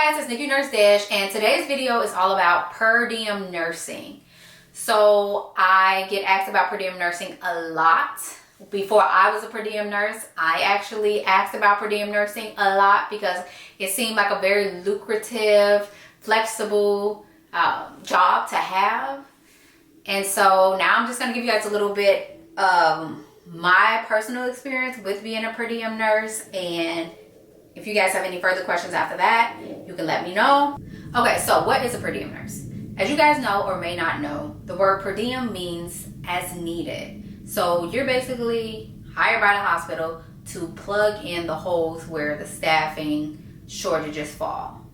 guys, it's Nikki Nurse Dash, and today's video is all about per diem nursing. So I get asked about per diem nursing a lot. Before I was a per diem nurse, I actually asked about per diem nursing a lot because it seemed like a very lucrative, flexible job to have. And so now I'm just going to give you guys a little bit of my personal experience with being a per diem nurse, and if you guys have any further questions after that, you can let me know. Okay, so what is a per diem nurse? As you guys know or may not know, the word per diem means as needed. So you're basically hired by the hospital to plug in the holes where the staffing shortages fall.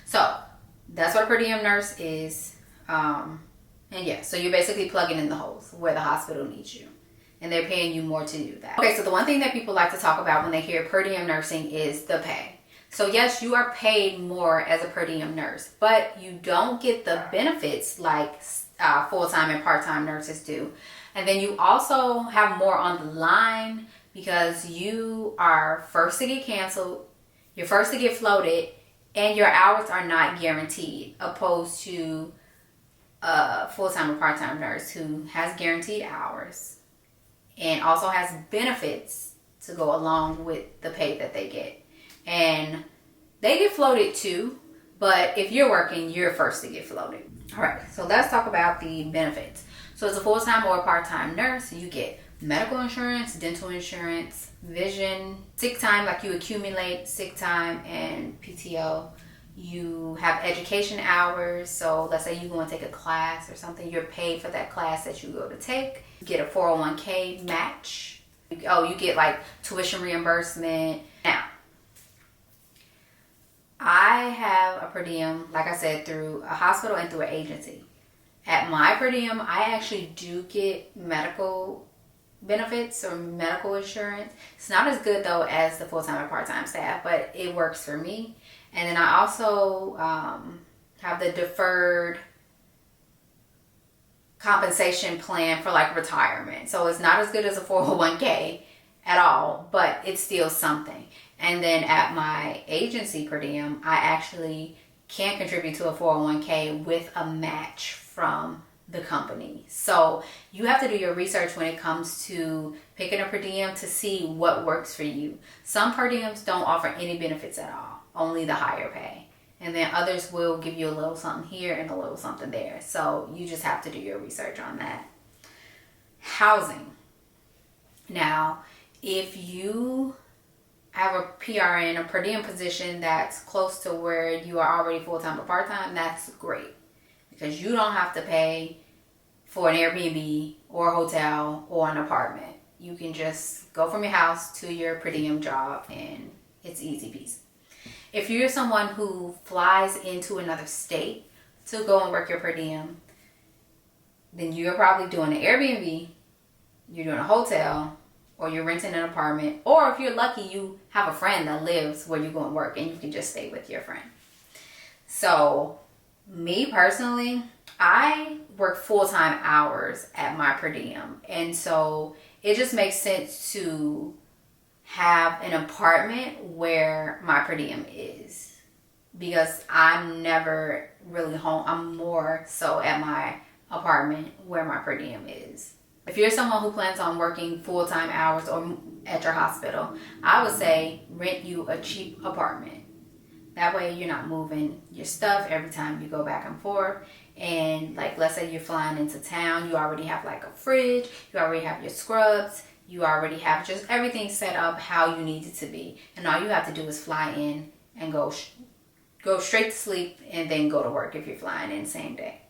So that's what a per diem nurse is. And yeah, so you're basically plugging in the holes where the hospital needs you, and they're paying you more to do that. Okay, so the one thing that people like to talk about when they hear per diem nursing is the pay. So yes, you are paid more as a per diem nurse, but you don't get the benefits like full-time and part-time nurses do. And then you also have more on the line because you are first to get canceled, you're first to get floated, and your hours are not guaranteed, opposed to a full-time or part-time nurse who has guaranteed hours and also has benefits to go along with the pay that they get. And they get floated too, but if you're working, you're first to get floated. All right, so let's talk about the benefits. So as a full-time or part-time nurse, you get medical insurance, dental insurance, vision, sick time, like you accumulate sick time and PTO. You have education hours, so let's say you go and take a class or something, you're paid for that class that you go to take. You get a 401k match. Oh, you get like tuition reimbursement. Now, I have a per diem, like I said, through a hospital and through an agency. At my per diem, I actually do get medical benefits or medical insurance. It's not as good though as the full-time or part-time staff, but it works for me. And then I also have the deferred compensation plan for like retirement. So it's not as good as a 401k at all, but it's still something. And then at my agency per diem, I actually can contribute to a 401k with a match from the company. So you have to do your research when it comes to picking a per diem to see what works for you. Some per diems don't offer any benefits at all, only the higher pay. And then others will give you a little something here and a little something there. So you just have to do your research on that. Housing. Now, if you have a PRN, a per diem position that's close to where you are already full-time or part-time, that's great, because you don't have to pay for an Airbnb or a hotel or an apartment. You can just go from your house to your per diem job and it's easy peasy. If you're someone who flies into another state to go and work your per diem, then you're probably doing an Airbnb, you're doing a hotel, or you're renting an apartment, or if you're lucky, you have a friend that lives where you go and work and you can just stay with your friend. So me personally, I work full-time hours at my per diem, and so it just makes sense to have an apartment where my per diem is, because I'm never really home. I'm more so at my apartment where my per diem is. If you're someone who plans on working full-time hours or at your hospital, I would say rent you a cheap apartment. That way you're not moving your stuff every time you go back and forth. And like, let's say you're flying into town, you already have like a fridge, you already have your scrubs, you already have just everything set up how you need it to be. And all you have to do is fly in and go straight to sleep and then go to work if you're flying in same day.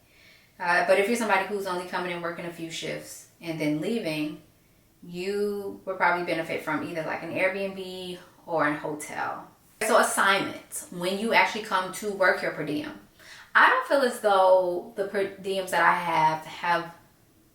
But if you're somebody who's only coming and working a few shifts and then leaving, you would probably benefit from either like an Airbnb or a hotel. So assignments, when you actually come to work your per diem. I don't feel as though the per diems that I have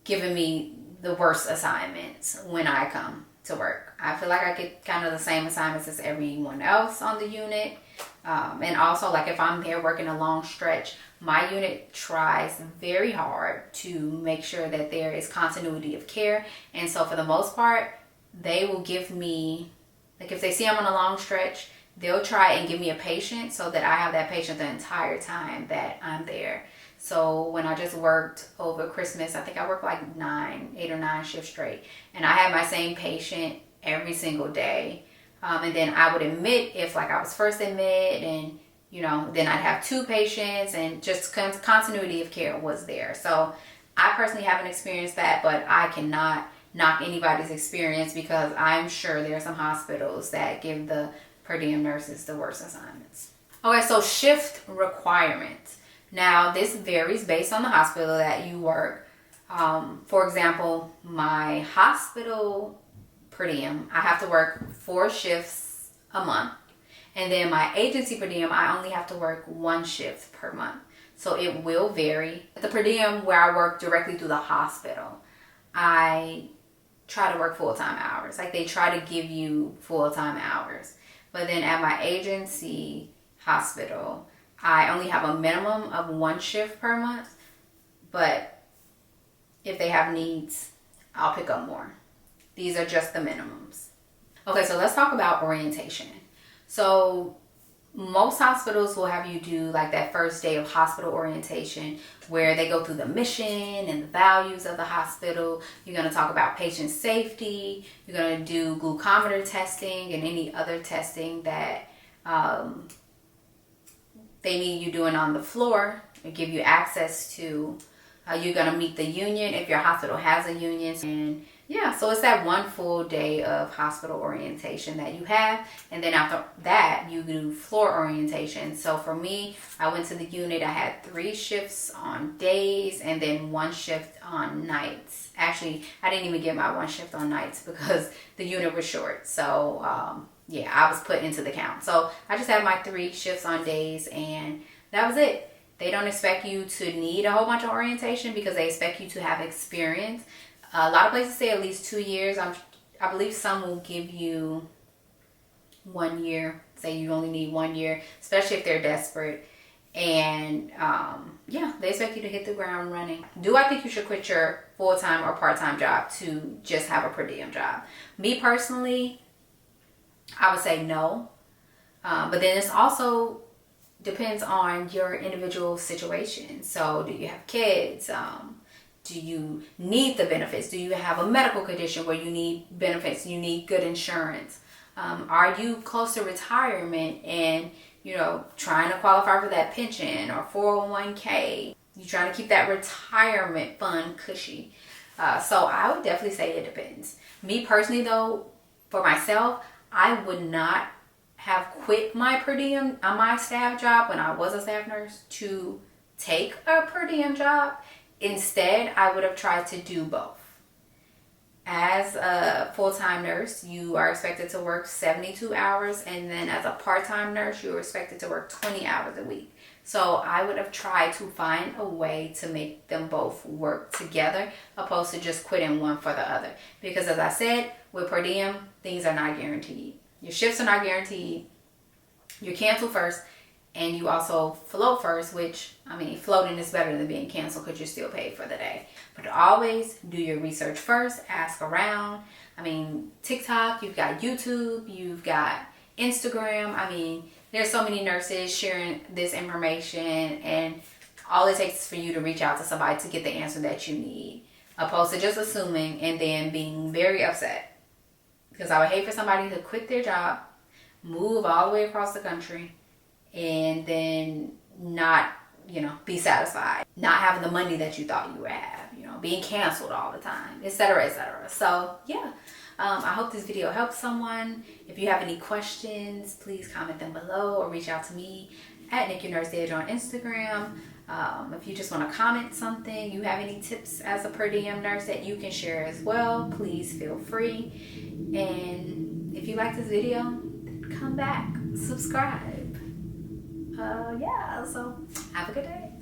given me the worst assignments when I come to work. I feel like I get kind of the same assignments as everyone else on the unit. And also, like, if I'm there working a long stretch, my unit tries very hard to make sure that there is continuity of care. And so for the most part, they will give me, like, if they see I'm on a long stretch, they'll try and give me a patient so that I have that patient the entire time that I'm there. So when I just worked over Christmas, I think I worked like 8 or 9 shifts straight. And I had my same patient every single day. And then I would admit if like I was first admit, and you know, then I'd have 2 patients, and just continuity of care was there. So I personally haven't experienced that, but I cannot knock anybody's experience, because I'm sure there are some hospitals that give the per diem nurses the worst assignments. Okay, so shift requirements. Now this varies based on the hospital that you work. For example, my hospital per diem, I have to work 4 shifts a month. And then my agency per diem, I only have to work 1 shift per month. So it will vary. The per diem where I work directly through the hospital, I try to work full-time hours. Like they try to give you full-time hours. But then at my agency hospital, I only have a minimum of 1 shift per month. But if they have needs, I'll pick up more. These are just the minimums. Okay, so let's talk about orientation. So most hospitals will have you do like that first day of hospital orientation, where they go through the mission and the values of the hospital. You're going to talk about patient safety. You're going to do glucometer testing and any other testing that they need you doing on the floor and give you access to. You're going to meet the union if your hospital has a union. And yeah, so it's that 1 full day of hospital orientation that you have. And then after that, you do floor orientation. So for me, I went to the unit. I had 3 shifts on days and then 1 shift on nights. Actually, I didn't even get my 1 shift on nights because the unit was short. So yeah, I was put into the count. So I just had my 3 shifts on days, and that was it. They don't expect you to need a whole bunch of orientation because they expect you to have experience. A lot of places say at least 2 years. I believe some will give you 1 year. Say you only need 1 year, especially if they're desperate. And yeah, they expect you to hit the ground running. Do I think you should quit your full-time or part-time job to just have a per diem job? Me personally, I would say no. But then it's also depends on your individual situation. So do you have kids? Do you need the benefits? Do you have a medical condition where you need benefits? You need good insurance? Are you close to retirement and, you know, trying to qualify for that pension or 401k? You trying to keep that retirement fund cushy? So I would definitely say it depends. Me personally though, for myself, I would not have quit my per diem on my staff job when I was a staff nurse to take a per diem job. Instead, I would have tried to do both. As a full-time nurse, you are expected to work 72 hours, and then as a part-time nurse, you are expected to work 20 hours a week. So I would have tried to find a way to make them both work together, opposed to just quitting one for the other. Because as I said, with per diem, things are not guaranteed. Your shifts are not guaranteed. You cancel first, and you also float first, which, I mean, floating is better than being canceled because you're still paid for the day. But always do your research first, ask around. I mean, TikTok, you've got YouTube, you've got Instagram. I mean, there's so many nurses sharing this information, and all it takes is for you to reach out to somebody to get the answer that you need, opposed to just assuming and then being very upset. Because I would hate for somebody to quit their job, move all the way across the country, and then not, you know, be satisfied. Not having the money that you thought you would have, you know, being canceled all the time, etc., etc. So, yeah. I hope this video helps someone. If you have any questions, please comment them below or reach out to me at NickYourNurseEdge on Instagram. If you just want to comment something, you have any tips as a per diem nurse that you can share as well, please feel free. And if you like this video, come back, subscribe. Yeah, so have a good day.